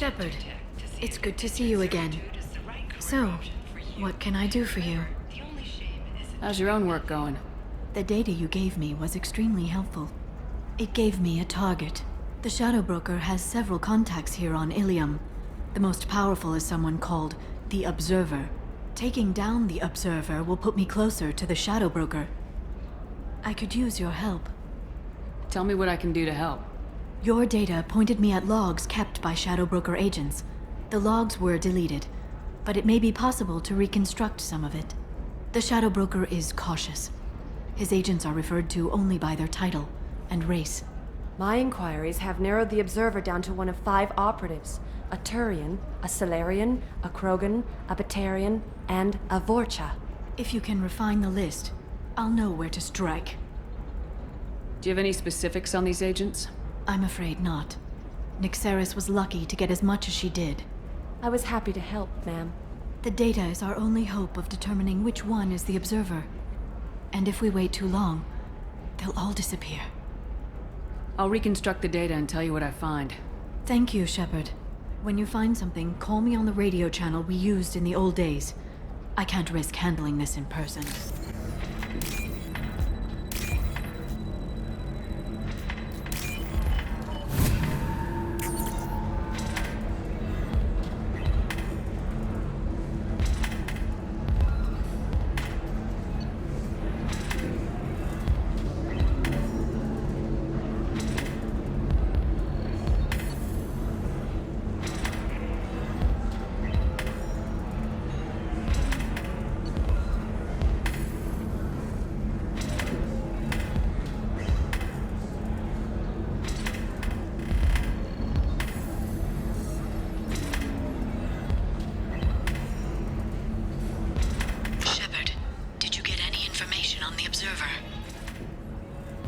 Shepard, it's good to see you again. So, what can I do for you? How's your own work going? The data you gave me was extremely helpful. It gave me a target. The Shadow Broker has several contacts here on Ilium. The most powerful is someone called the Observer. Taking down the Observer will put me closer to the Shadow Broker. I could use your help. Tell me what I can do to help. Your data pointed me at logs kept by Shadow Broker agents. The logs were deleted, but it may be possible to reconstruct some of it. The Shadow Broker is cautious. His agents are referred to only by their title and race. My inquiries have narrowed the Observer down to one of 5 operatives. A Turian, a Salarian, a Krogan, a Batarian, and a Vorcha. If you can refine the list, I'll know where to strike. Do you have any specifics on these agents? I'm afraid not. Nyxeris was lucky to get as much as she did. I was happy to help, ma'am. The data is our only hope of determining which one is the Observer. And if we wait too long, they'll all disappear. I'll reconstruct the data and tell you what I find. Thank you, Shepard. When you find something, call me on the radio channel we used in the old days. I can't risk handling this in person.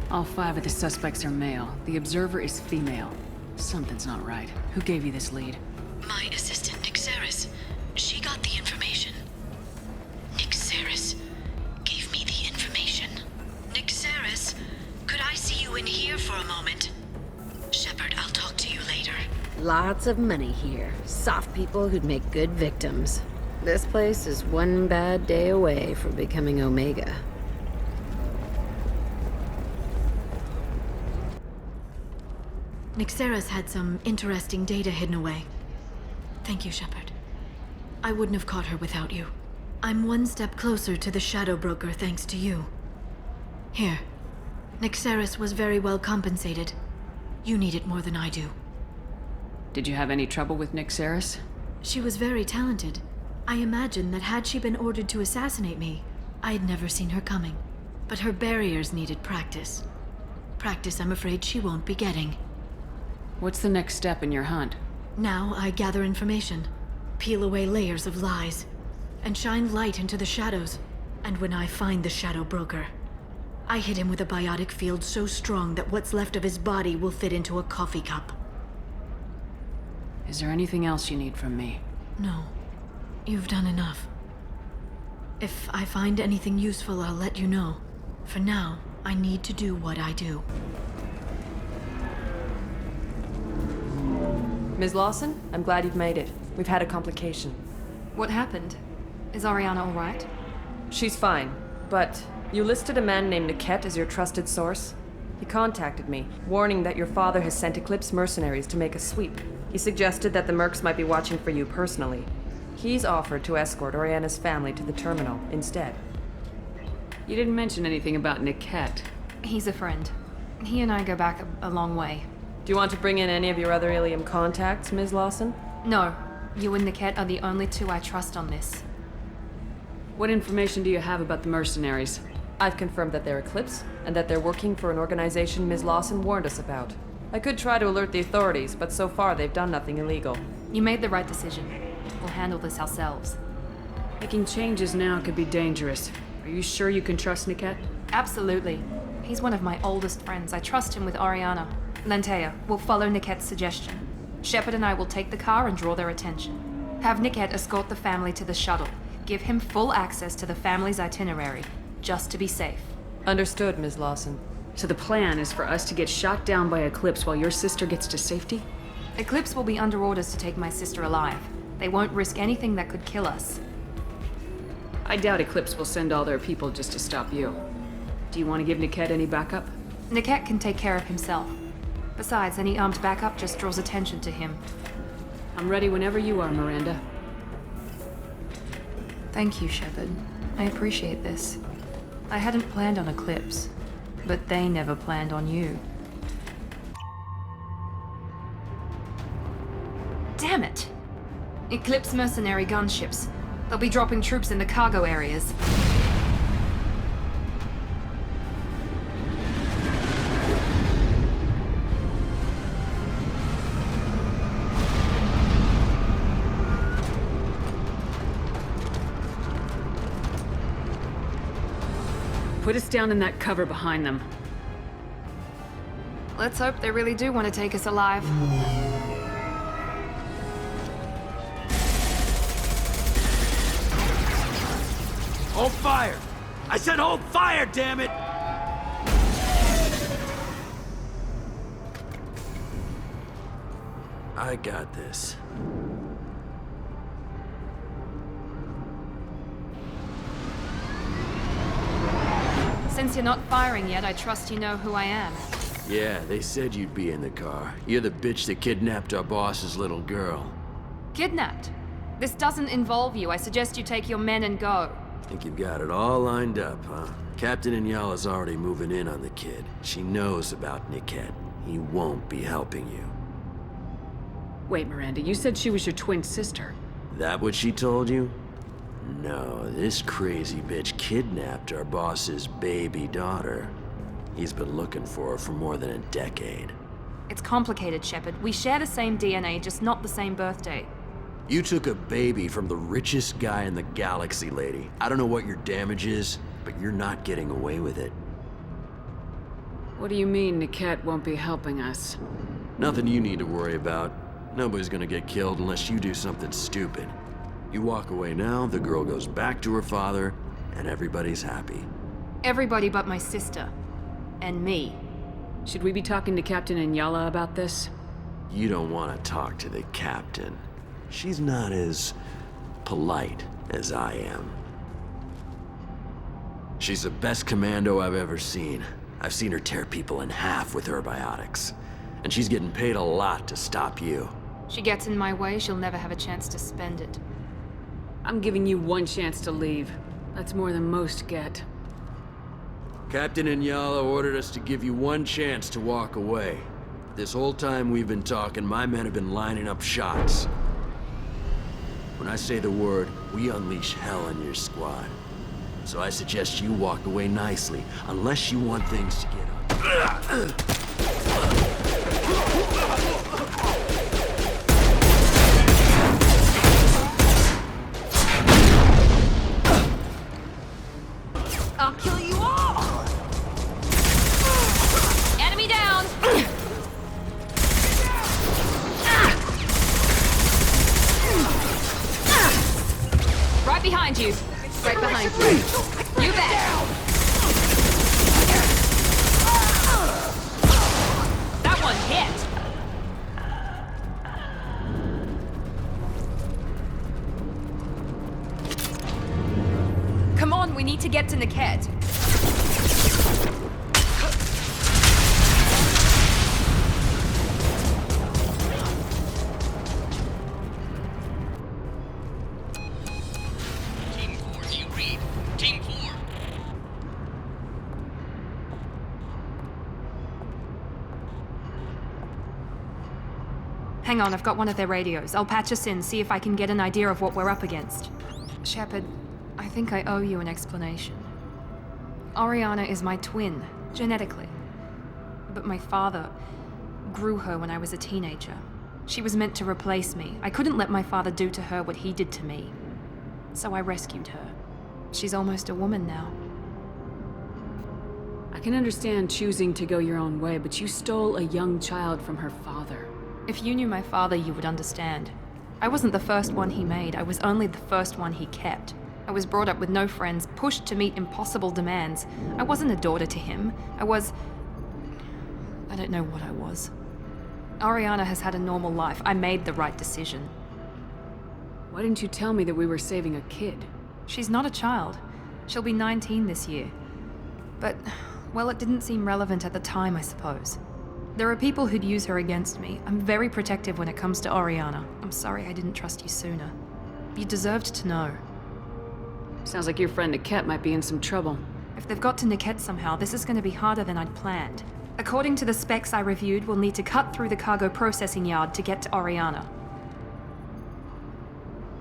All 5 of the suspects are male. The Observer is female. Something's not right. Who gave you this lead? My assistant, Nyxeris. She got the information. Nyxeris gave me the information. Nyxeris, could I see you in here for a moment? Shepard, I'll talk to you later. Lots of money here. Soft people who'd make good victims. This place is one bad day away from becoming Omega. Nyxeris had some interesting data hidden away. Thank you, Shepard. I wouldn't have caught her without you. I'm one step closer to the Shadow Broker thanks to you. Here. Nyxeris was very well compensated. You need it more than I do. Did you have any trouble with Nyxeris? She was very talented. I imagine that had she been ordered to assassinate me, I'd never seen her coming. But her barriers needed practice. Practice I'm afraid she won't be getting. What's the next step in your hunt? Now I gather information, peel away layers of lies, and shine light into the shadows. And when I find the Shadow Broker, I hit him with a biotic field so strong that what's left of his body will fit into a coffee cup. Is there anything else you need from me? No. You've done enough. If I find anything useful, I'll let you know. For now, I need to do what I do. Ms. Lawson, I'm glad you've made it. We've had a complication. What happened? Is Ariana all right? She's fine, but you listed a man named Niket as your trusted source. He contacted me, warning that your father has sent Eclipse mercenaries to make a sweep. He suggested that the Mercs might be watching for you personally. He's offered to escort Oriana's family to the terminal instead. You didn't mention anything about Niket. He's a friend. He and I go back a long way. Do you want to bring in any of your other Ilium contacts, Ms. Lawson? No. You and Niket are the only 2 I trust on this. What information do you have about the mercenaries? I've confirmed that they're Eclipse, and that they're working for an organization Ms. Lawson warned us about. I could try to alert the authorities, but so far they've done nothing illegal. You made the right decision. We'll handle this ourselves. Making changes now could be dangerous. Are you sure you can trust Niket? Absolutely. He's one of my oldest friends. I trust him with Ariana. Lantea, we'll follow Niket's suggestion. Shepard and I will take the car and draw their attention. Have Niket escort the family to the shuttle. Give him full access to the family's itinerary, just to be safe. Understood, Ms. Lawson. So the plan is for us to get shot down by Eclipse while your sister gets to safety? Eclipse will be under orders to take my sister alive. They won't risk anything that could kill us. I doubt Eclipse will send all their people just to stop you. Do you want to give Niket any backup? Niket can take care of himself. Besides, any armed backup just draws attention to him. I'm ready whenever you are, Miranda. Thank you, Shepard. I appreciate this. I hadn't planned on Eclipse, but they never planned on you. Damn it! Eclipse mercenary gunships. They'll be dropping troops in the cargo areas. Put us down in that cover behind them. Let's hope they really do want to take us alive. Hold fire! I said hold fire, damn it! I got this. Since you're not firing yet, I trust you know who I am. Yeah, they said you'd be in the car. You're the bitch that kidnapped our boss's little girl. Kidnapped? This doesn't involve you. I suggest you take your men and go. Think you've got it all lined up, huh? Captain Inyala's already moving in on the kid. She knows about Niket. He won't be helping you. Wait, Miranda, you said she was your twin sister. That what she told you? No, this crazy bitch kidnapped our boss's baby daughter. He's been looking for her for more than a decade. It's complicated, Shepard. We share the same DNA, just not the same birthday. You took a baby from the richest guy in the galaxy, lady. I don't know what your damage is, but you're not getting away with it. What do you mean Niket won't be helping us? Nothing you need to worry about. Nobody's gonna get killed unless you do something stupid. You walk away now, the girl goes back to her father, and everybody's happy. Everybody but my sister. And me. Should we be talking to Captain Inyala about this? You don't want to talk to the captain. She's not as polite as I am. She's the best commando I've ever seen. I've seen her tear people in half with her biotics. And she's getting paid a lot to stop you. She gets in my way, she'll never have a chance to spend it. I'm giving you one chance to leave. That's more than most get. Captain Inyala ordered us to give you one chance to walk away. This whole time we've been talking, my men have been lining up shots. When I say the word, we unleash hell in your squad. So I suggest you walk away nicely, unless you want things to get ugly. I'll kill you all! Enemy down! Right behind you. Right behind you. You bet. That one hit. Come on, we need to get to Niket. Team 4, do you read? Team 4. Hang on, I've got one of their radios. I'll patch us in, see if I can get an idea of what we're up against. Shepard, I think I owe you an explanation. Oriana is my twin, genetically. But my father grew her when I was a teenager. She was meant to replace me. I couldn't let my father do to her what he did to me. So I rescued her. She's almost a woman now. I can understand choosing to go your own way, but you stole a young child from her father. If you knew my father, you would understand. I wasn't the first one he made. I was only the first one he kept. I was brought up with no friends, pushed to meet impossible demands. I wasn't a daughter to him. I don't know what I was. Ariana has had a normal life. I made the right decision. Why didn't you tell me that we were saving a kid? She's not a child. She'll be 19 this year. But, well, it didn't seem relevant at the time, I suppose. There are people who'd use her against me. I'm very protective when it comes to Oriana. I'm sorry I didn't trust you sooner. You deserved to know. Sounds like your friend Niket might be in some trouble. If they've got to Niket somehow, this is going to be harder than I'd planned. According to the specs I reviewed, we'll need to cut through the cargo processing yard to get to Oriana.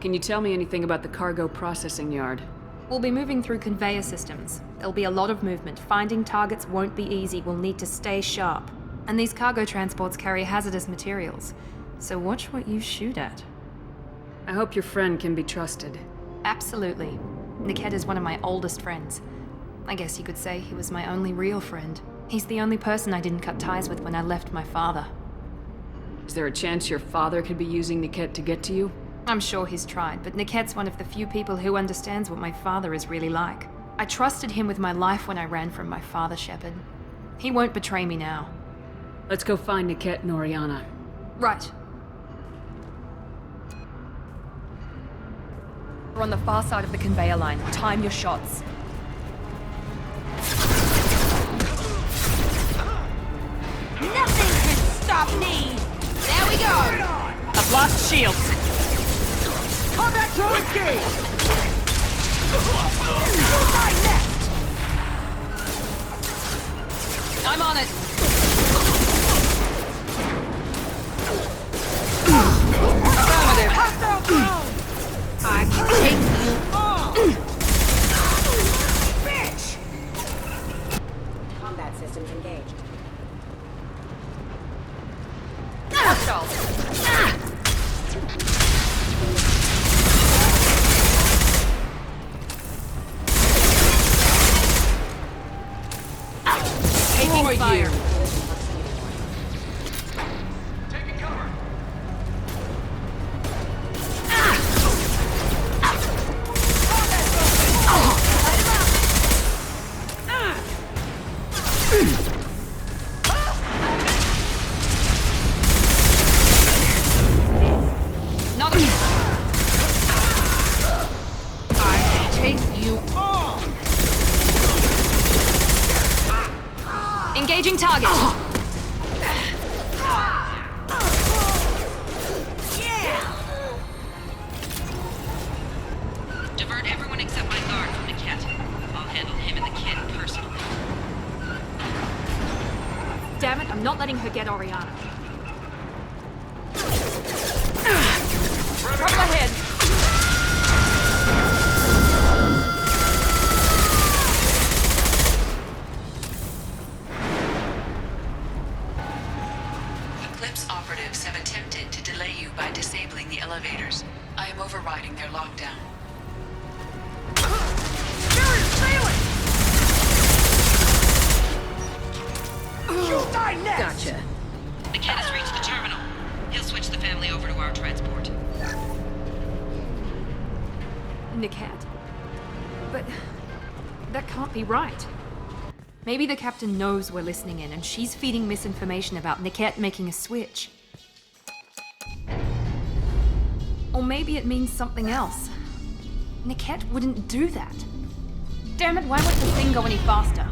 Can you tell me anything about the cargo processing yard? We'll be moving through conveyor systems. There'll be a lot of movement. Finding targets won't be easy. We'll need to stay sharp. And these cargo transports carry hazardous materials. So watch what you shoot at. I hope your friend can be trusted. Absolutely. Niket is one of my oldest friends. I guess you could say he was my only real friend. He's the only person I didn't cut ties with when I left my father. Is there a chance your father could be using Niket to get to you? I'm sure he's tried, but Niket's one of the few people who understands what my father is really like. I trusted him with my life when I ran from my father, Shepard. He won't betray me now. Let's go find Niket and Oriana. Right. We're on the far side of the conveyor line. Time your shots. Nothing can stop me! There we go! I've lost shields. Combat to engage! My next! I'm on it. Affirmative. Hostile ground! I can take you all! Bitch! Combat systems engaged. Taking fire. Taking cover. Not again. I take you all! Engaging target. Divert everyone except my guard from Niket. I'll handle him and the kid personally. Damn it, I'm not letting her get Oriana. Trouble ahead. Eclipse operatives have attempted to delay you by disabling the elevators. I am overriding their lockdown. You die next! Gotcha. Niket has reached the terminal. He'll switch the family over to our transport. Niket. But that can't be right. Maybe the captain knows we're listening in and she's feeding misinformation about Niket making a switch. Or maybe it means something else. Niket wouldn't do that. Damn it, why won't the thing go any faster?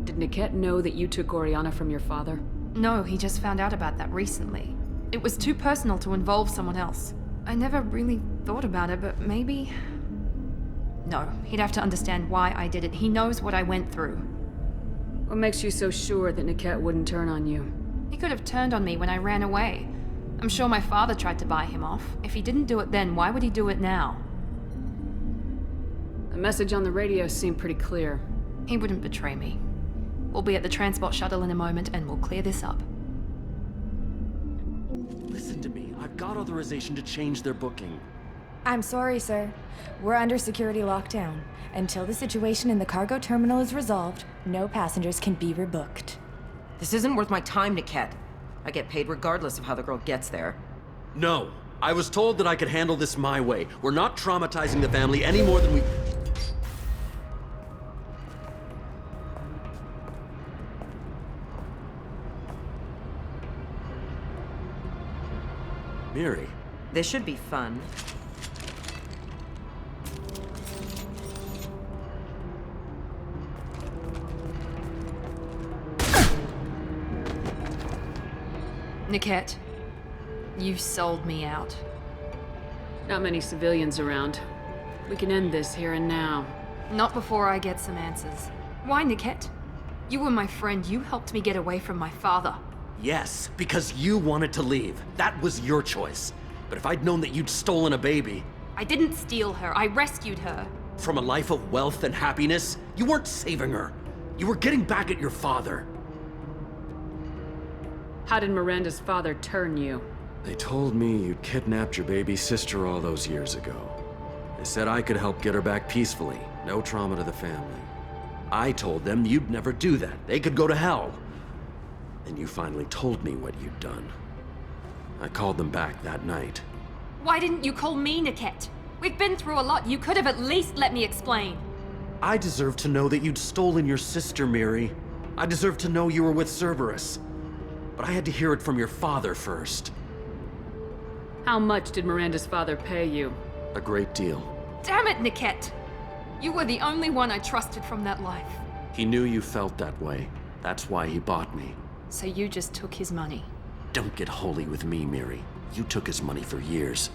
Did Niket know that you took Oriana from your father? No, he just found out about that recently. It was too personal to involve someone else. I never really thought about it, but maybe... No, he'd have to understand why I did it. He knows what I went through. What makes you so sure that Niket wouldn't turn on you? He could have turned on me when I ran away. I'm sure my father tried to buy him off. If he didn't do it then, why would he do it now? The message on the radio seemed pretty clear. He wouldn't betray me. We'll be at the transport shuttle in a moment and we'll clear this up. Listen to me. I've got authorization to change their booking. I'm sorry, sir. We're under security lockdown. Until the situation in the cargo terminal is resolved, no passengers can be rebooked. This isn't worth my time, Niket. I get paid regardless of how the girl gets there. No. I was told that I could handle this my way. We're not traumatizing the family any more than we... Miri. This should be fun. Niket, you sold me out. Not many civilians around. We can end this here and now. Not before I get some answers. Why, Niket? You were my friend. You helped me get away from my father. Yes, because you wanted to leave. That was your choice. But if I'd known that you'd stolen a baby... I didn't steal her. I rescued her. From a life of wealth and happiness, you weren't saving her. You were getting back at your father. How did Miranda's father turn you? They told me you'd kidnapped your baby sister all those years ago. They said I could help get her back peacefully. No trauma to the family. I told them you'd never do that. They could go to hell. And you finally told me what you'd done. I called them back that night. Why didn't you call me, Niket? We've been through a lot. You could have at least let me explain. I deserve to know that you'd stolen your sister, Miri. I deserve to know you were with Cerberus. But I had to hear it from your father first. How much did Miranda's father pay you? A great deal. Damn it, Niket! You were the only one I trusted from that life. He knew you felt that way. That's why he bought me. So you just took his money. Don't get holy with me, Miri. You took his money for years.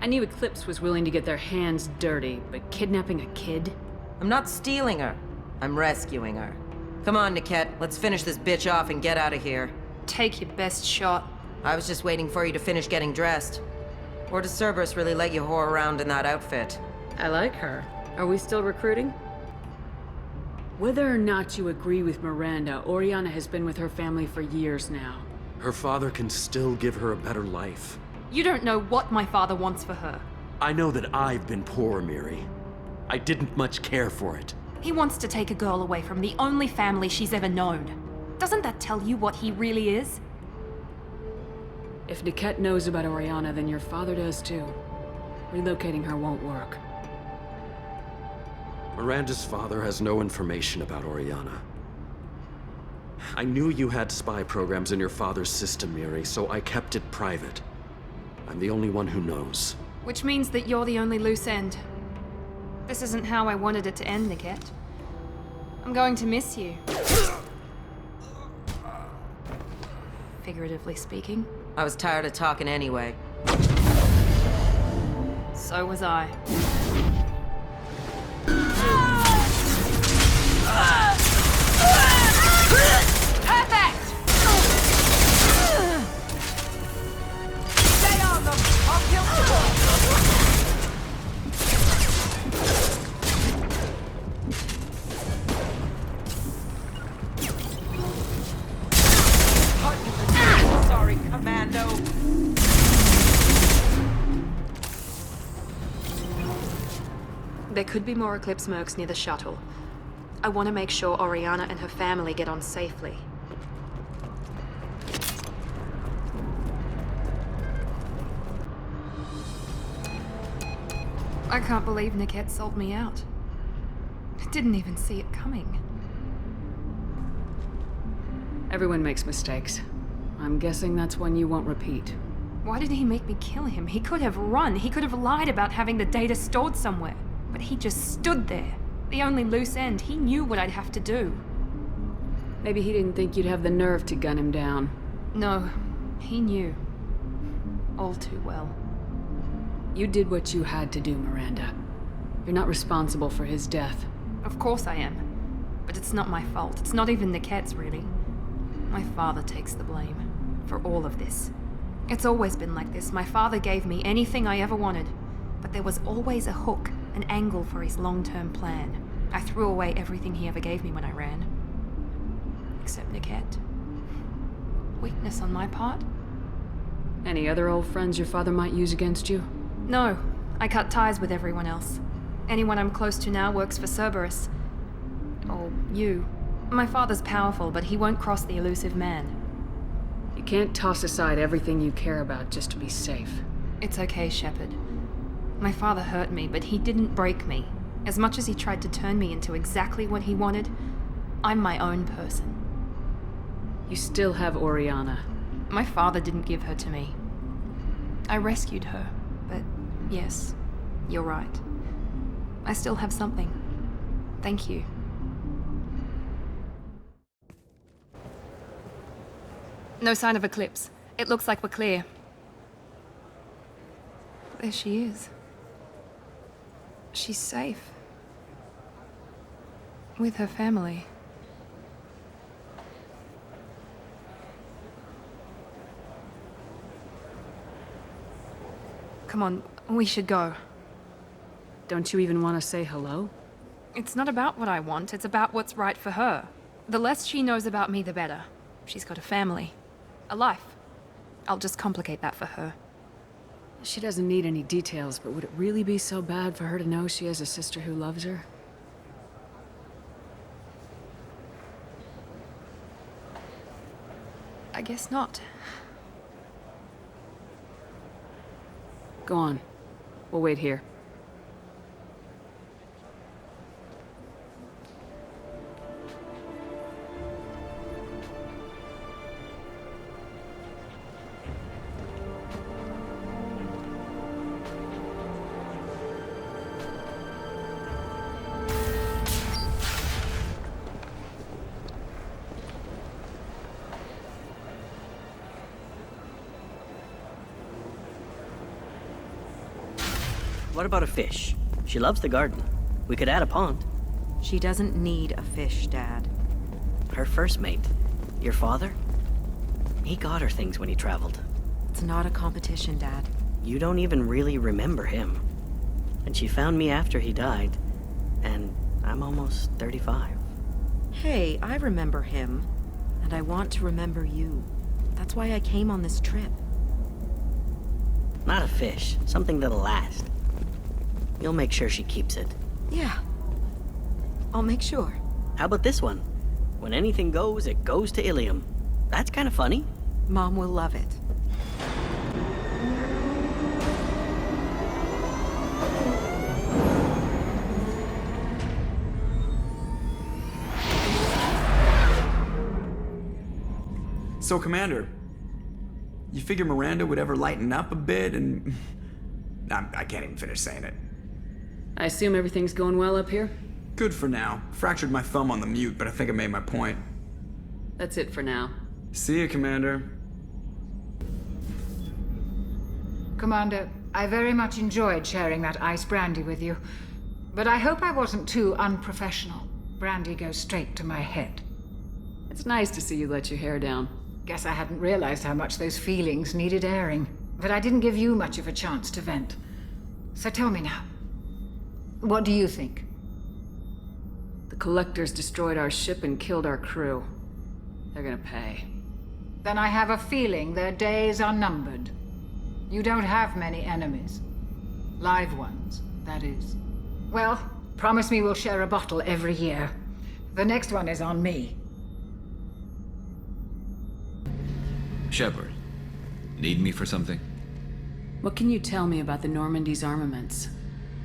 I knew Eclipse was willing to get their hands dirty, but kidnapping a kid? I'm not stealing her. I'm rescuing her. Come on, Niket. Let's finish this bitch off and get out of here. Take your best shot. I was just waiting for you to finish getting dressed. Or does Cerberus really let you whore around in that outfit? I like her. Are we still recruiting? Whether or not you agree with Miranda, Oriana has been with her family for years now. Her father can still give her a better life. You don't know what my father wants for her. I know that I've been poor, Miri. I didn't much care for it. He wants to take a girl away from the only family she's ever known. Doesn't that tell you what he really is? If Niket knows about Oriana, then your father does too. Relocating her won't work. Miranda's father has no information about Oriana. I knew you had spy programs in your father's system, Miri, so I kept it private. I'm the only one who knows. Which means that you're the only loose end. This isn't how I wanted it to end, Niket. I'm going to miss you. Figuratively speaking. I was tired of talking anyway. So was I. Perfect! Stay on them! I'll kill you! Sorry, Commando. There could be more Eclipse mercs near the shuttle. I want to make sure Oriana and her family get on safely. I can't believe Niket sold me out. I didn't even see it coming. Everyone makes mistakes. I'm guessing that's one you won't repeat. Why did he make me kill him? He could have run. He could have lied about having the data stored somewhere. But he just stood there. The only loose end. He knew what I'd have to do. Maybe he didn't think you'd have the nerve to gun him down. No, he knew. All too well. You did what you had to do, Miranda. You're not responsible for his death. Of course I am. But it's not my fault. It's not even Niket's, really. My father takes the blame for all of this. It's always been like this. My father gave me anything I ever wanted, but there was always a hook, an angle for his long-term plan. I threw away everything he ever gave me when I ran. Except Niket. Weakness on my part? Any other old friends your father might use against you? No, I cut ties with everyone else. Anyone I'm close to now works for Cerberus. Or you. My father's powerful, but he won't cross the elusive man. You can't toss aside everything you care about just to be safe. It's okay, Shepard. My father hurt me, but he didn't break me. As much as he tried to turn me into exactly what he wanted, I'm my own person. You still have Oriana. My father didn't give her to me. I rescued her, but yes, you're right. I still have something. Thank you. No sign of Eclipse. It looks like we're clear. There she is. She's safe. With her family. Come on, we should go. Don't you even want to say hello? It's not about what I want, it's about what's right for her. The less she knows about me, the better. She's got a family. A life. I'll just complicate that for her. She doesn't need any details, but would it really be so bad for her to know she has a sister who loves her? I guess not. Go on. We'll wait here. What about a fish? She loves the garden. We could add a pond. She doesn't need a fish, Dad. Her first mate, your father? He got her things when he traveled. It's not a competition, Dad. You don't even really remember him. And she found me after he died. And I'm almost 35. Hey, I remember him. And I want to remember you. That's why I came on this trip. Not a fish. Something that'll last. You'll make sure she keeps it. Yeah. I'll make sure. How about this one? When anything goes, it goes to Ilium. That's kind of funny. Mom will love it. So, Commander, you figure Miranda would ever lighten up a bit and... I can't even finish saying it. I assume everything's going well up here? Good for now. Fractured my thumb on the mute, but I think I made my point. That's it for now. See you, Commander. Commander, I very much enjoyed sharing that ice brandy with you. But I hope I wasn't too unprofessional. Brandy goes straight to my head. It's nice to see you let your hair down. Guess I hadn't realized how much those feelings needed airing. But I didn't give you much of a chance to vent. So tell me now. What do you think? The Collectors destroyed our ship and killed our crew. They're gonna pay. Then I have a feeling their days are numbered. You don't have many enemies. Live ones, that is. Well, promise me we'll share a bottle every year. The next one is on me. Shepard, need me for something? What can you tell me about the Normandy's armaments?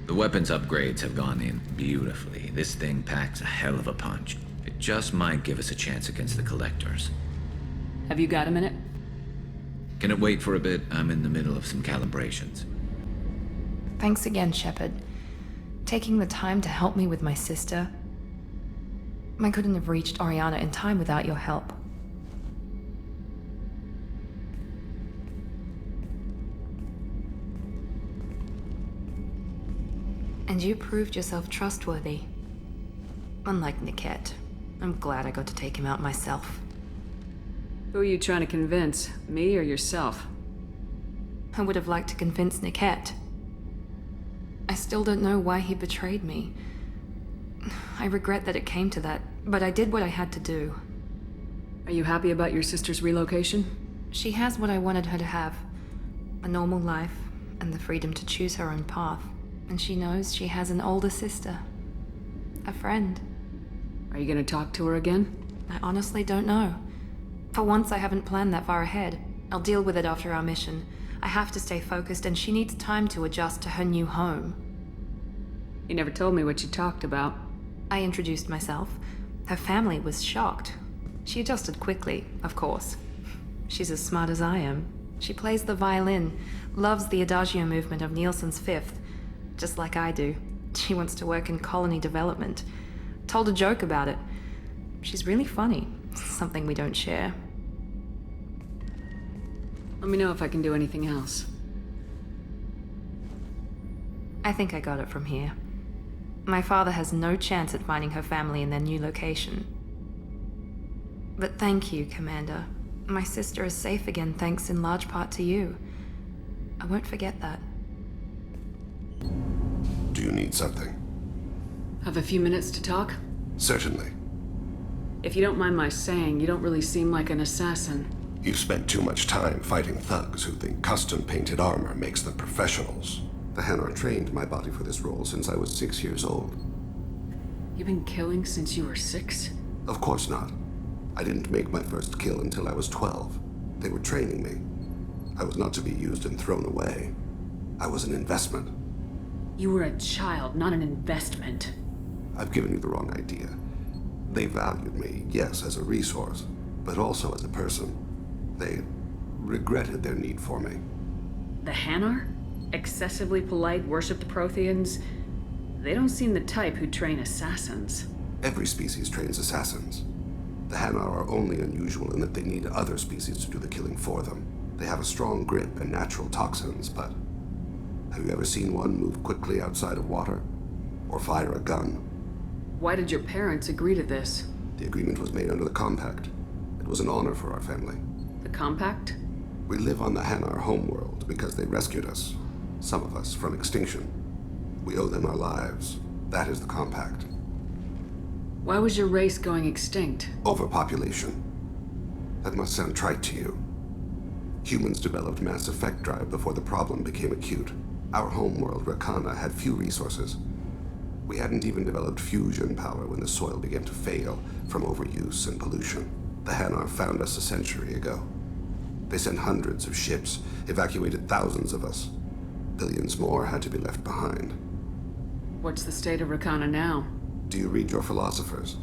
The weapons upgrades have gone in beautifully. This thing packs a hell of a punch. It just might give us a chance against the Collectors. Have you got a minute? Can it wait for a bit? I'm in the middle of some calibrations. Thanks again, Shepard. Taking the time to help me with my sister. I couldn't have reached Oriana in time without your help. And you proved yourself trustworthy. Unlike Niket, I'm glad I got to take him out myself. Who are you trying to convince? Me or yourself? I would have liked to convince Niket. I still don't know why he betrayed me. I regret that it came to that, but I did what I had to do. Are you happy about your sister's relocation? She has what I wanted her to have. A normal life, and the freedom to choose her own path. And she knows she has an older sister. A friend. Are you gonna talk to her again? I honestly don't know. For once, I haven't planned that far ahead. I'll deal with it after our mission. I have to stay focused, and she needs time to adjust to her new home. You never told me what you talked about. I introduced myself. Her family was shocked. She adjusted quickly, of course. She's as smart as I am. She plays the violin, Loves the Adagio movement of Nielsen's Fifth, just like I do. She wants to work in colony development. Told a joke about it. She's really funny. Something we don't share. Let me know if I can do anything else. I think I got it from here. My father has no chance at finding her family in their new location. But thank you, Commander. My sister is safe again thanks in large part to you. I won't forget that. Do you need something? Have a few minutes to talk? Certainly. If you don't mind my saying, you don't really seem like an assassin. You've spent too much time fighting thugs who think custom-painted armor makes them professionals. The Hanar trained my body for this role since I was 6 years old. You've been killing since you were 6? Of course not. I didn't make my first kill until I was 12. They were training me. I was not to be used and thrown away. I was an investment. You were a child, not an investment. I've given you the wrong idea. They valued me, yes, as a resource, but also as a person. They regretted their need for me. The Hanar? Excessively polite, worship the Protheans? They don't seem the type who train assassins. Every species trains assassins. The Hanar are only unusual in that they need other species to do the killing for them. They have a strong grip and natural toxins, but have you ever seen one move quickly outside of water? Or fire a gun? Why did your parents agree to this? The agreement was made under the Compact. It was an honor for our family. The Compact? We live on the Hanar homeworld because they rescued us. Some of us from extinction. We owe them our lives. That is the Compact. Why was your race going extinct? Overpopulation. That must sound trite to you. Humans developed mass effect drive before the problem became acute. Our homeworld, Rakana, had few resources. We hadn't even developed fusion power when the soil began to fail from overuse and pollution. The Hanar found us a century ago. They sent hundreds of ships, evacuated thousands of us. Billions more had to be left behind. What's the state of Rakana now? Do you read your philosophers?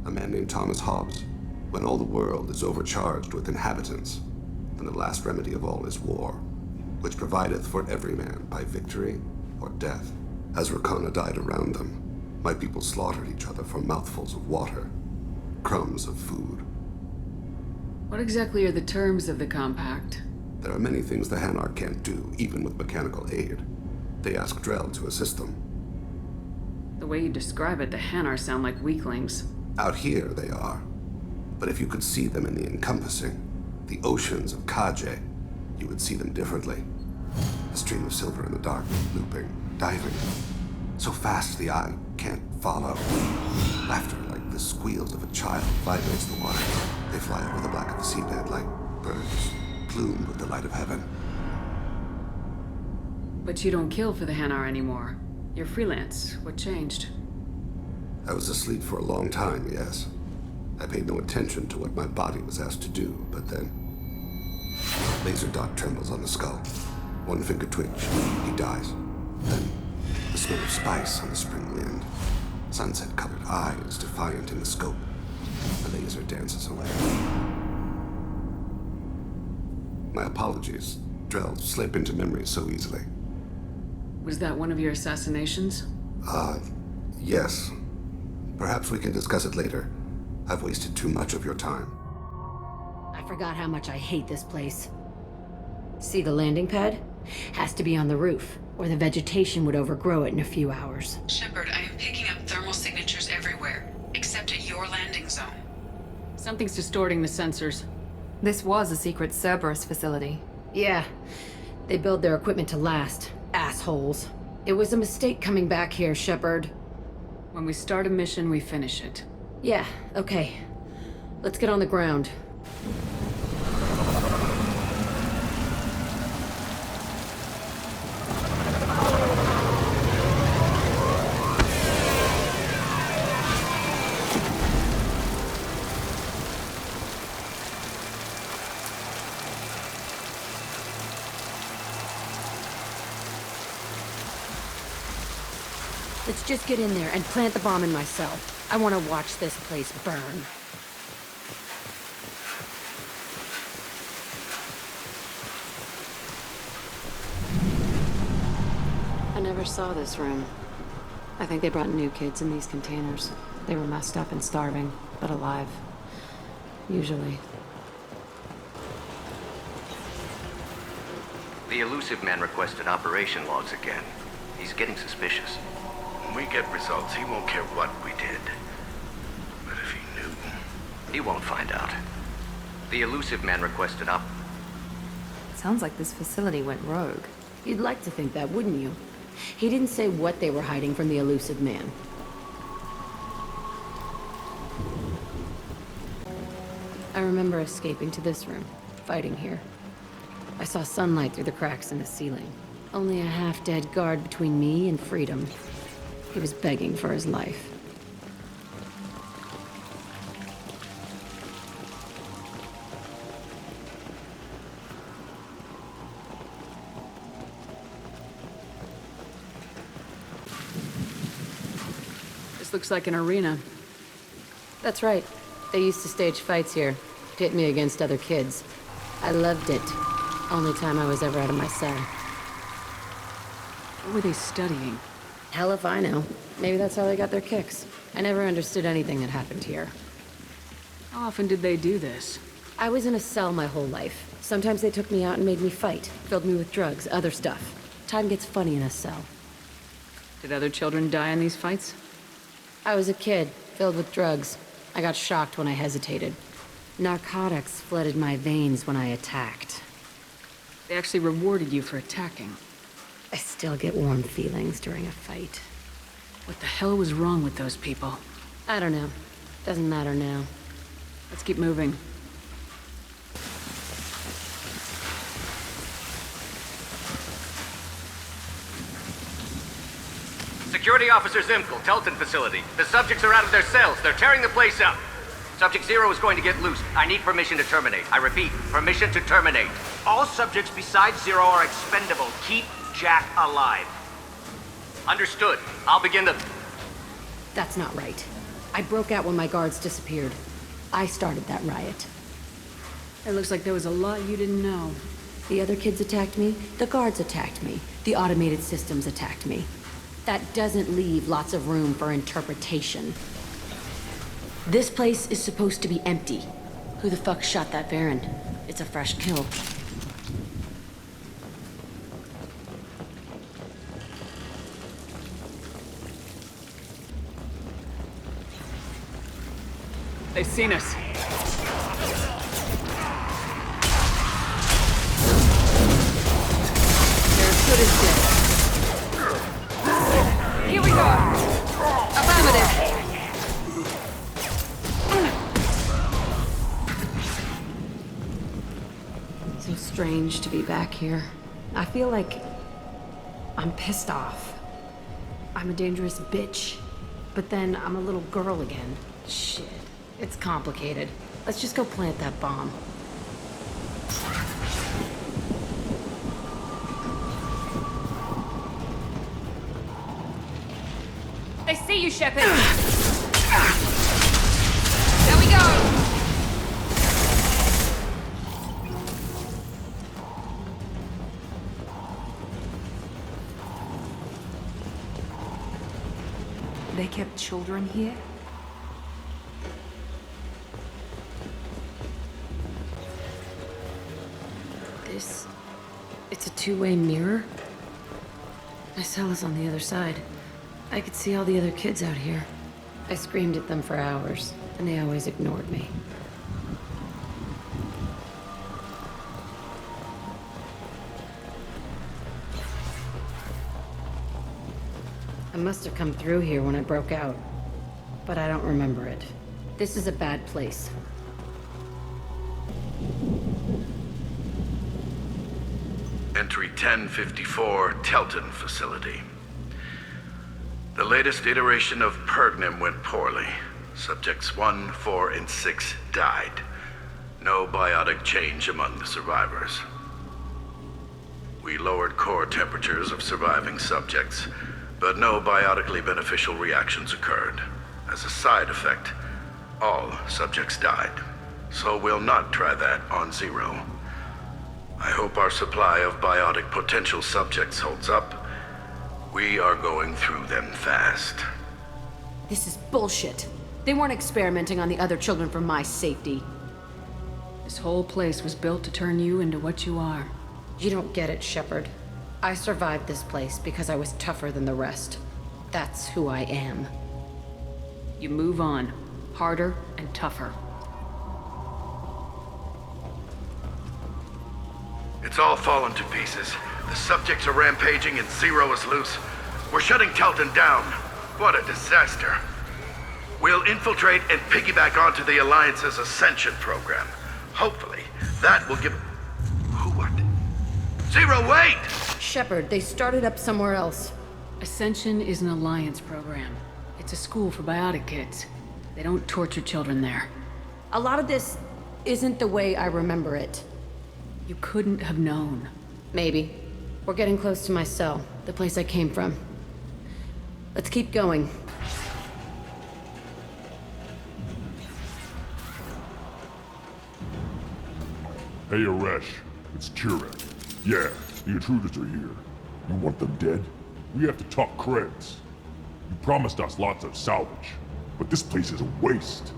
A man named Thomas Hobbes. When all the world is overcharged with inhabitants, then the last remedy of all is war, which provideth for every man by victory or death. As Rakana died around them, my people slaughtered each other for mouthfuls of water, crumbs of food. What exactly are the terms of the Compact? There are many things the Hanar can't do, even with mechanical aid. They ask Drell to assist them. The way you describe it, the Hanar sound like weaklings. Out here, they are. But if you could see them in the encompassing, the oceans of Kaje, you would see them differently. A stream of silver in the dark, looping, diving. So fast the eye can't follow. Laughter like the squeals of a child vibrates the water. They fly over the black of the seabed like birds, plumed with the light of heaven. But you don't kill for the Hanar anymore. You're freelance. What changed? I was asleep for a long time, yes. I paid no attention to what my body was asked to do, but then... Laser dot trembles on the skull. One finger twitch, he dies. Then, the smell of spice on the spring wind. Sunset-colored eyes defiant in the scope. The laser dances away. My apologies. Drell slip into memory so easily. Was that one of your assassinations? Yes. Perhaps we can discuss it later. I've wasted too much of your time. I forgot how much I hate this place. See the landing pad? Has to be on the roof, or the vegetation would overgrow it in a few hours. Shepard, I am picking up thermal signatures everywhere, except at your landing zone. Something's distorting the sensors. This was a secret Cerberus facility. Yeah. They build their equipment to last. Assholes. It was a mistake coming back here, Shepard. When we start a mission, we finish it. Yeah, okay. Let's get on the ground. Let's just get in there and plant the bomb in myself. I want to watch this place burn. never saw this room. I think they brought new kids in these containers. They were messed up and starving, but alive. Usually. The Elusive Man requested operation logs again. He's getting suspicious. When we get results, he won't care what we did. But if he knew... He won't find out. The Elusive Man requested op... Sounds like this facility went rogue. You'd like to think that, wouldn't you? He didn't say what they were hiding from the Elusive Man. I remember escaping to this room, fighting here. I saw sunlight through the cracks in the ceiling. Only a half-dead guard between me and freedom. He was begging for his life. This looks like an arena. That's right. They used to stage fights here, pit me against other kids. I loved it. Only time I was ever out of my cell. What were they studying? Hell if I know. Maybe that's how they got their kicks. I never understood anything that happened here. How often did they do this? I was in a cell my whole life. Sometimes they took me out and made me fight. Filled me with drugs, other stuff. Time gets funny in a cell. Did other children die in these fights? I was a kid, filled with drugs. I got shocked when I hesitated. Narcotics flooded my veins when I attacked. They actually rewarded you for attacking. I still get warm feelings during a fight. What the hell was wrong with those people? I don't know. Doesn't matter now. Let's keep moving. Security Officer Zimkel, Telton facility. The subjects are out of their cells. They're tearing the place up. Subject Zero is going to get loose. I need permission to terminate. I repeat, permission to terminate. All subjects besides Zero are expendable. Keep Jack alive. Understood. I'll begin the... That's not right. I broke out when my guards disappeared. I started that riot. It looks like there was a lot you didn't know. The other kids attacked me. The guards attacked me. The automated systems attacked me. That doesn't leave lots of room for interpretation. This place is supposed to be empty. Who the fuck shot that Baron? It's a fresh kill. They've seen us. They're as good as dead. Here we go. Affirmative. So strange to be back here. I feel like I'm pissed off. I'm a dangerous bitch. But then I'm a little girl again. Shit. It's complicated. Let's just go plant that bomb. They see you, Shepard! There we go! They kept children here? It's a two-way mirror? My cell is on the other side. I could see all the other kids out here. I screamed at them for hours, and they always ignored me. I must have come through here when I broke out, but I don't remember it. This is a bad place. Entry 1054, Telton facility. The latest iteration of Pergnim went poorly. Subjects 1, 4, and 6 died. No biotic change among the survivors. We lowered core temperatures of surviving subjects, but no biotically beneficial reactions occurred. As a side effect, all subjects died. So we'll not try that on Zero. I hope our supply of biotic potential subjects holds up, We are going through them fast. This is bullshit. They weren't experimenting on the other children for my safety. This whole place was built to turn you into what you are. You don't get it, Shepard. I survived this place because I was tougher than the rest. That's who I am. You move on. Harder and tougher. It's all fallen to pieces. The subjects are rampaging and Zero is loose. We're shutting Telton down. What a disaster. We'll infiltrate and piggyback onto the Alliance's Ascension program. Hopefully, that will give... Who are they? Zero, wait! Shepard, they started up somewhere else. Ascension is an Alliance program. It's a school for biotic kids. They don't torture children there. A lot of this isn't the way I remember it. You couldn't have known. Maybe. We're getting close to my cell, the place I came from. Let's keep going. Hey, Aresh. It's Kurek. Yeah, the intruders are here. You want them dead? We have to talk creds. You promised us lots of salvage, but this place is a waste.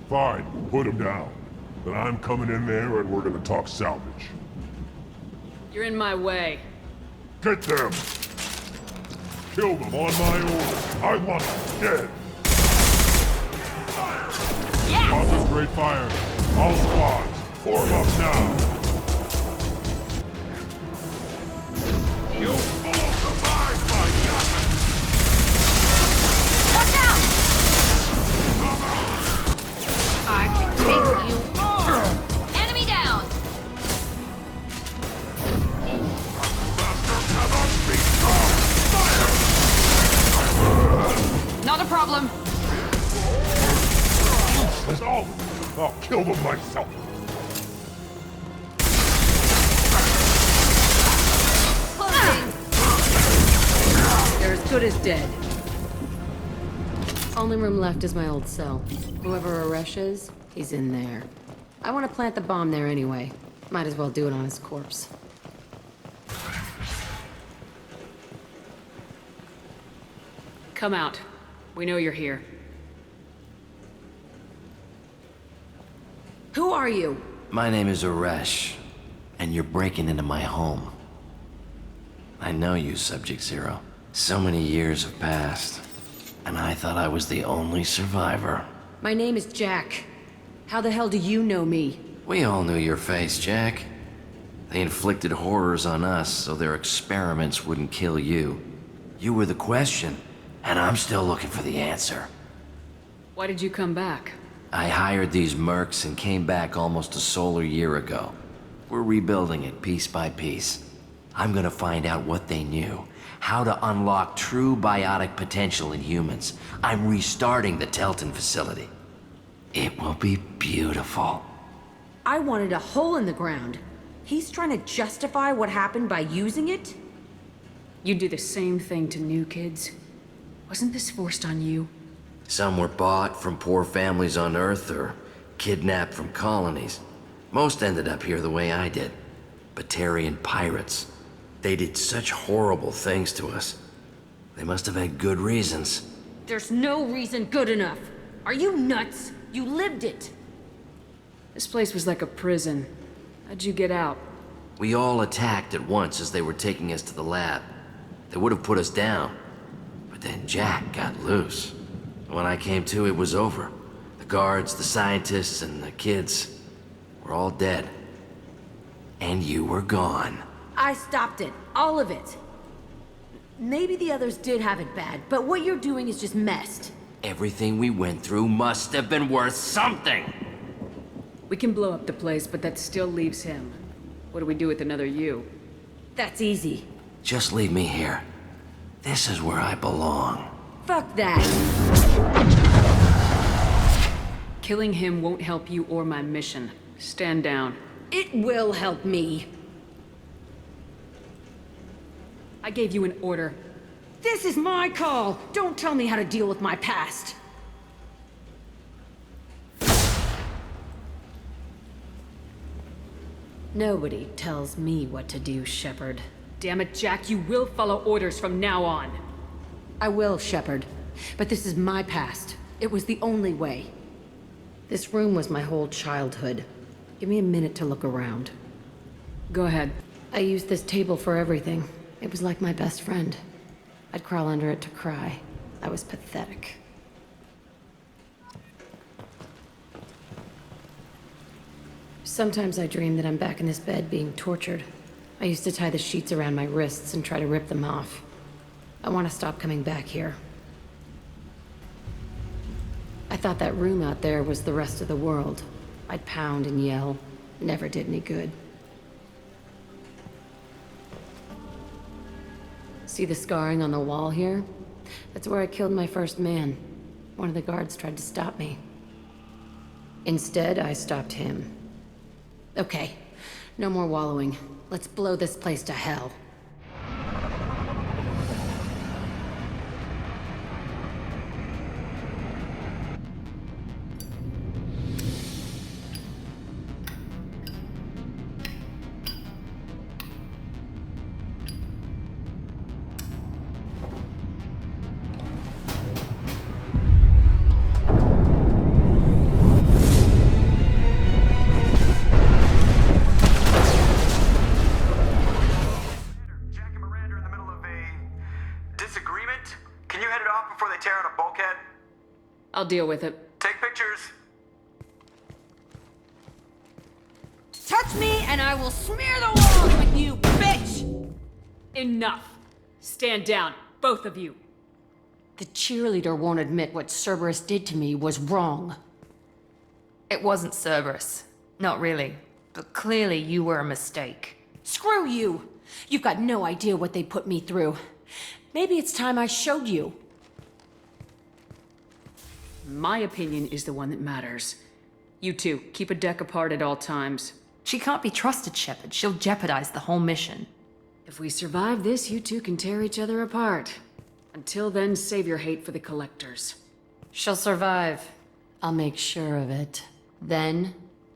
Fine, we'll put them down. Then I'm coming in there and we're gonna talk salvage. You're in my way. Get them! Kill them on my order. I want them dead. Yes! Concentrate fire. All squads, form up now. You fools survived my yacht! Watch out! I can take you. Enemy down! Not a problem. As always, I'll kill them myself. They're as good as dead. Only room left is my old cell. Whoever Aresh is, he's in there. I want to plant the bomb there anyway. Might as well do it on his corpse. Come out. We know you're here. Who are you? My name is Aresh, and you're breaking into my home. I know you, Subject Zero. So many years have passed, and I thought I was the only survivor. My name is Jack. How the hell do you know me? We all knew your face, Jack. They inflicted horrors on us so their experiments wouldn't kill you. You were the question, and I'm still looking for the answer. Why did you come back? I hired these mercs and came back almost a solar year ago. We're rebuilding it piece by piece. I'm gonna find out what they knew, how to unlock true biotic potential in humans. I'm restarting the Telton facility. It will be beautiful. I wanted a hole in the ground. He's trying to justify what happened by using it? You do the same thing to new kids. Wasn't this forced on you? Some were bought from poor families on Earth or kidnapped from colonies. Most ended up here the way I did. Batarian pirates. They did such horrible things to us. They must have had good reasons. There's no reason good enough. Are you nuts? You lived it. This place was like a prison. How'd you get out? We all attacked at once as they were taking us to the lab. They would have put us down. But then Jack got loose. When I came to, it was over. The guards, the scientists, and the kids were all dead. And you were gone. I stopped it. All of it. Maybe the others did have it bad, but what you're doing is just messed. Everything we went through must have been worth something! We can blow up the place, but that still leaves him. What do we do with another you? That's easy. Just leave me here. This is where I belong. Fuck that. Killing him won't help you or my mission. Stand down. It will help me. I gave you an order. This is my call. Don't tell me how to deal with my past. Nobody tells me what to do, Shepard. Damn it, Jack, you will follow orders from now on. I will, Shepard. But this is my past. It was the only way. This room was my whole childhood. Give me a minute to look around. Go ahead. I used this table for everything. It was like my best friend. I'd crawl under it to cry. I was pathetic. Sometimes I dream that I'm back in this bed being tortured. I used to tie the sheets around my wrists and try to rip them off. I want to stop coming back here. I thought that room out there was the rest of the world. I'd pound and yell. Never did any good. See the scarring on the wall here? That's where I killed my first man. One of the guards tried to stop me. Instead, I stopped him. Okay, no more wallowing. Let's blow this place to hell. I'll deal with it. Take pictures. Touch me and I will smear the walls with you, bitch! Enough. Stand down, both of you. The cheerleader won't admit what Cerberus did to me was wrong. It wasn't Cerberus. Not really. But clearly you were a mistake. Screw you! You've got no idea what they put me through. Maybe it's time I showed you. My opinion is the one that matters. You two, keep a deck apart at all times. She can't be trusted, Shepard. She'll jeopardize the whole mission. If we survive this, you two can tear each other apart. Until then, save your hate for the Collectors. She'll survive. I'll make sure of it. Then,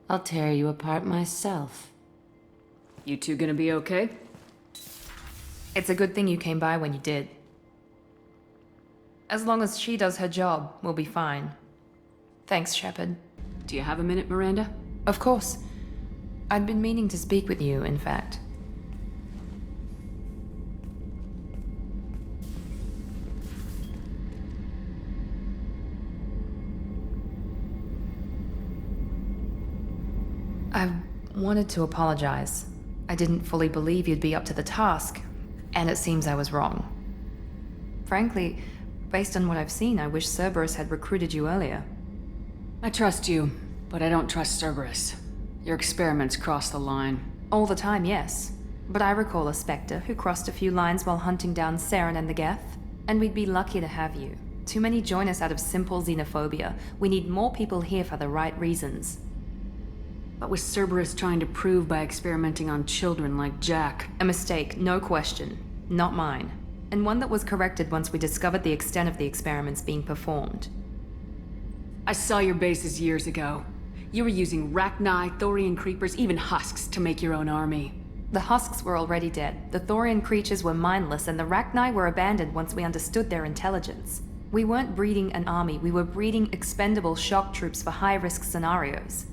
I'll tear you apart myself. You two gonna be okay? It's a good thing you came by when you did. As long as she does her job, we'll be fine. Thanks, Shepard. Do you have a minute, Miranda? Of course. I'd been meaning to speak with you, in fact. I wanted to apologize. I didn't fully believe you'd be up to the task, and it seems I was wrong. Frankly, based on what I've seen, I wish Cerberus had recruited you earlier. I trust you, but I don't trust Cerberus. Your experiments cross the line. All the time, yes. But I recall a Spectre who crossed a few lines while hunting down Saren and the Geth. And we'd be lucky to have you. Too many join us out of simple xenophobia. We need more people here for the right reasons. What was Cerberus trying to prove by experimenting on children like Jack? A mistake, no question. Not mine. And one that was corrected once we discovered the extent of the experiments being performed. I saw your bases years ago. You were using Rachni, Thorian creepers, even husks to make your own army. The husks were already dead. The Thorian creatures were mindless, and the Rachni were abandoned once we understood their intelligence. We weren't breeding an army, we were breeding expendable shock troops for high-risk scenarios.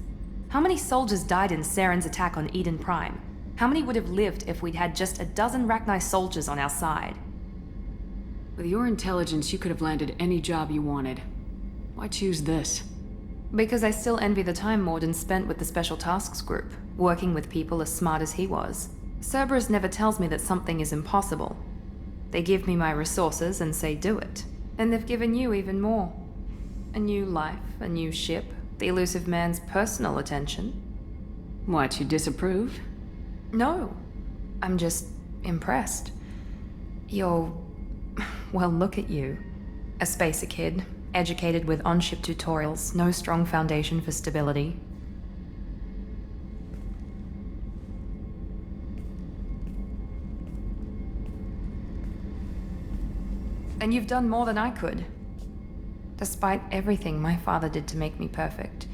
How many soldiers died in Saren's attack on Eden Prime? How many would have lived if we'd had just a dozen Rachni soldiers on our side? With your intelligence, you could have landed any job you wanted. Why choose this? Because I still envy the time Mordin spent with the Special Tasks Group, working with people as smart as he was. Cerberus never tells me that something is impossible. They give me my resources and say do it. And they've given you even more. A new life, a new ship, the elusive man's personal attention. What, you disapprove? No. I'm just impressed. You're... well, look at you. A spacer kid, educated with on-ship tutorials, no strong foundation for stability. And you've done more than I could. Despite everything my father did to make me perfect,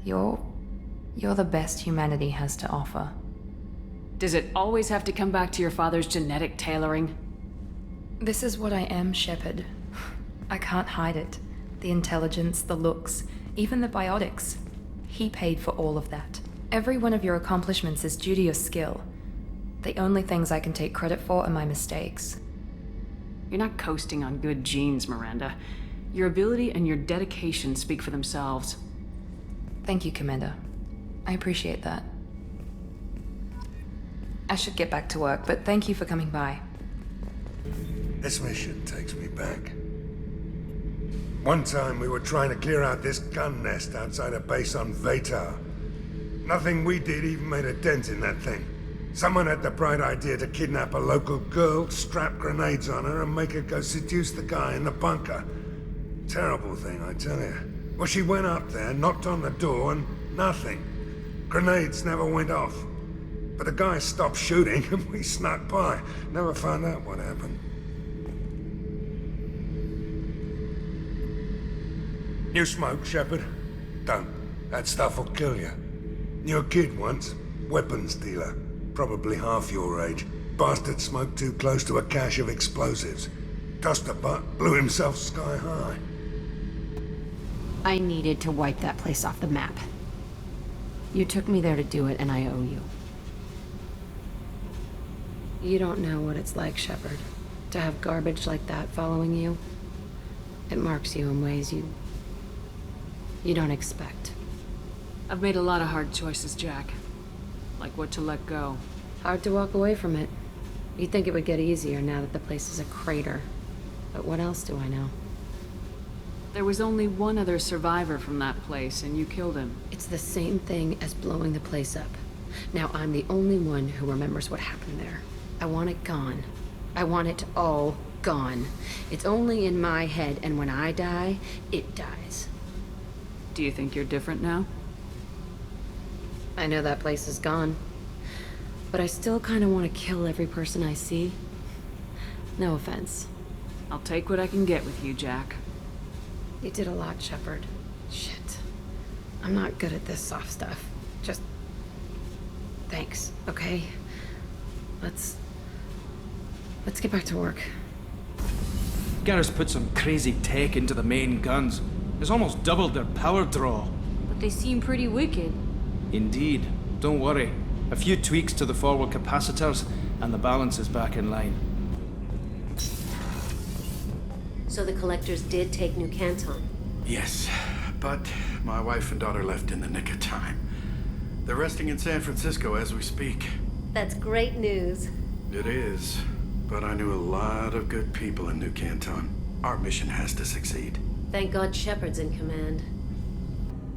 you're the best humanity has to offer. Does it always have to come back to your father's genetic tailoring? This is what I am, Shepard. I can't hide it. The intelligence, the looks, even the biotics. He paid for all of that. Every one of your accomplishments is due to your skill. The only things I can take credit for are my mistakes. You're not coasting on good genes, Miranda. Your ability and your dedication speak for themselves. Thank you, Commander. I appreciate that. I should get back to work, but thank you for coming by. This mission takes me back. One time we were trying to clear out this gun nest outside a base on Vatar. Nothing we did even made a dent in that thing. Someone had the bright idea to kidnap a local girl, strap grenades on her, and make her go seduce the guy in the bunker. Terrible thing, I tell you. Well, she went up there, knocked on the door, and nothing. Grenades never went off. But the guy stopped shooting, and we snuck by. Never found out what happened. New smoke, Shepard? Don't. That stuff will kill you. Knew a kid once. Weapons dealer. Probably half your age. Bastard smoked too close to a cache of explosives. Tossed a butt, blew himself sky high. I needed to wipe that place off the map. You took me there to do it, and I owe you. You don't know what it's like, Shepard, to have garbage like that following you. It marks you in ways you don't expect. I've made a lot of hard choices, Jack. Like what to let go. Hard to walk away from it. You'd think it would get easier now that the place is a crater. But what else do I know? There was only one other survivor from that place, and you killed him. It's the same thing as blowing the place up. Now I'm the only one who remembers what happened there. I want it gone. I want it all gone. It's only in my head, and when I die, it dies. Do you think you're different now? I know that place is gone. But I still kind of want to kill every person I see. No offense. I'll take what I can get with you, Jack. You did a lot, Shepard. Shit. I'm not good at this soft stuff. Just... thanks, okay? Let's get back to work. Garrus put some crazy tech into the main guns. It's almost doubled their power draw. But they seem pretty wicked. Indeed. Don't worry. A few tweaks to the forward capacitors, and the balance is back in line. So the Collectors did take New Canton? Yes, but my wife and daughter left in the nick of time. They're resting in San Francisco as we speak. That's great news. It is, but I knew a lot of good people in New Canton. Our mission has to succeed. Thank God Shepard's in command.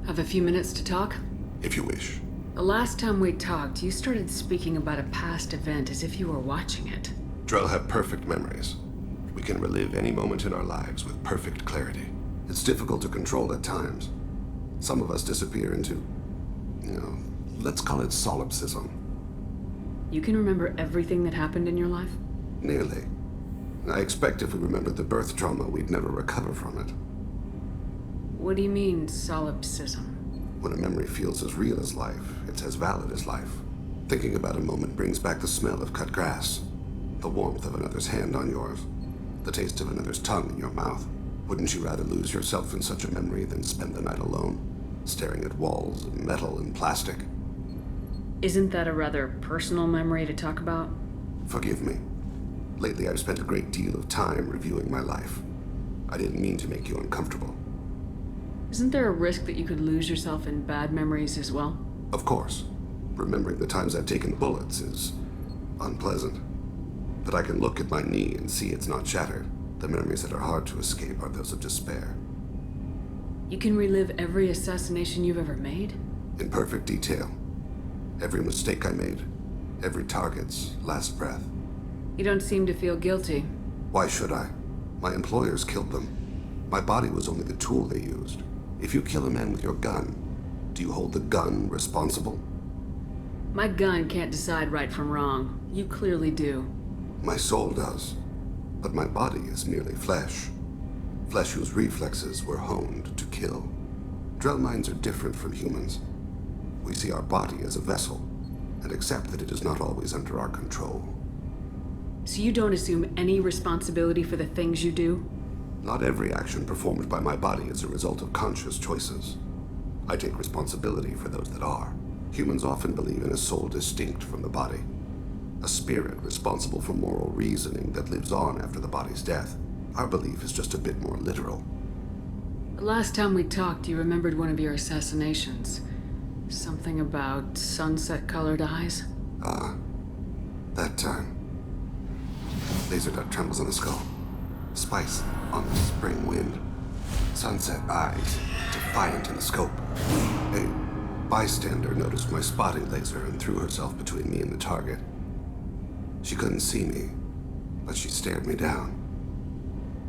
Have a few minutes to talk? If you wish. The last time we talked, you started speaking about a past event as if you were watching it. Drell have perfect memories. We can relive any moment in our lives with perfect clarity. It's difficult to control at times. Some of us disappear into, let's call it solipsism. You can remember everything that happened in your life? Nearly. I expect if we remembered the birth trauma, we'd never recover from it. What do you mean, solipsism? When a memory feels as real as life, it's as valid as life. Thinking about a moment brings back the smell of cut grass, the warmth of another's hand on yours, the taste of another's tongue in your mouth. Wouldn't you rather lose yourself in such a memory than spend the night alone, staring at walls of metal and plastic? Isn't that a rather personal memory to talk about? Forgive me. Lately, I've spent a great deal of time reviewing my life. I didn't mean to make you uncomfortable. Isn't there a risk that you could lose yourself in bad memories as well? Of course. Remembering the times I've taken bullets is unpleasant. But I can look at my knee and see it's not shattered. The memories that are hard to escape are those of despair. You can relive every assassination you've ever made? In perfect detail. Every mistake I made. Every target's last breath. You don't seem to feel guilty. Why should I? My employers killed them. My body was only the tool they used. If you kill a man with your gun, do you hold the gun responsible? My gun can't decide right from wrong. You clearly do. My soul does. But my body is merely flesh. Flesh whose reflexes were honed to kill. Drell minds are different from humans. We see our body as a vessel. and accept that it is not always under our control. So you don't assume any responsibility for the things you do? Not every action performed by my body is a result of conscious choices. I take responsibility for those that are. Humans often believe in a soul distinct from the body. A spirit responsible for moral reasoning that lives on after the body's death. Our belief is just a bit more literal. The last time we talked, you remembered one of your assassinations. Something about sunset-colored eyes? That time. Laser dot trembles on the skull. Spice on the spring wind. Sunset eyes, defiant in the scope. A bystander noticed my spotting laser and threw herself between me and the target. She couldn't see me, but she stared me down.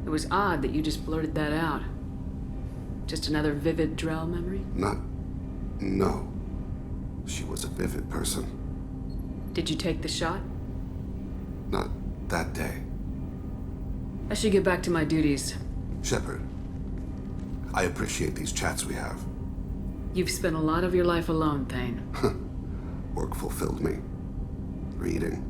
It was odd that you just blurted that out. Just another vivid Drell memory? No. She was a vivid person. Did you take the shot? Not that day. I should get back to my duties. Shepard, I appreciate these chats we have. You've spent a lot of your life alone, Thane. Work fulfilled me. Reading.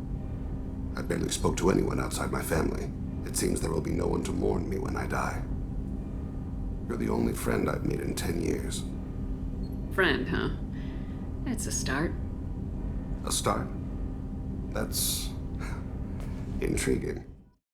I barely spoke to anyone outside my family. It seems there will be no one to mourn me when I die. You're the only friend I've made in 10 years. Friend, huh? That's a start. A start? That's intriguing.